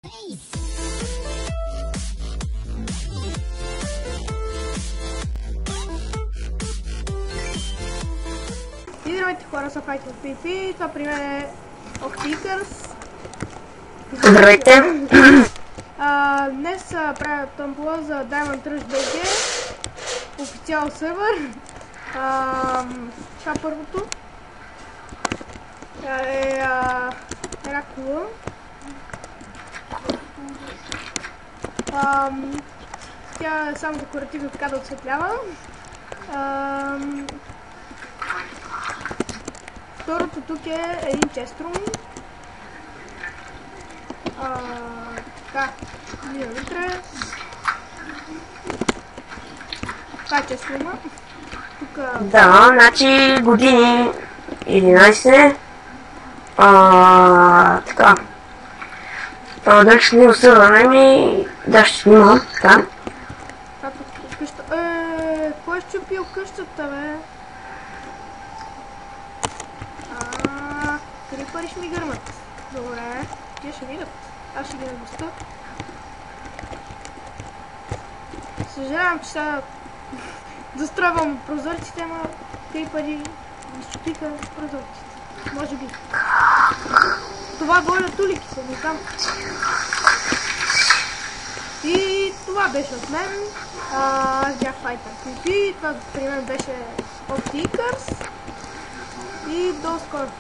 И здравейте хора, са Fight of PP, това при мен е Optikers. Здравейте! Днес правя тъмпла за Diamond Rush BG, официал сервер. Това първото е една кула. Тя е само декоративно, така да осветлява. Второто тук е един честрум. Така, ние вътре. Това е честрума. Да, значи години 11. Така. Дали ще ни усърваме ми... Да, ще снимам, така. Къща... кой е щупил къщата, бе? Крипъри ще ми гърмат. Добре, те ще видят. Аз ще ги нагоста. Съжалявам, че сега застройвам прозорците, ама крипъри ми щупиха прозорците. Може би. Това горе тулики са ми там. И това беше от мен. Аз бях Fighter PP. Това при мен беше Optikers. И до скоро.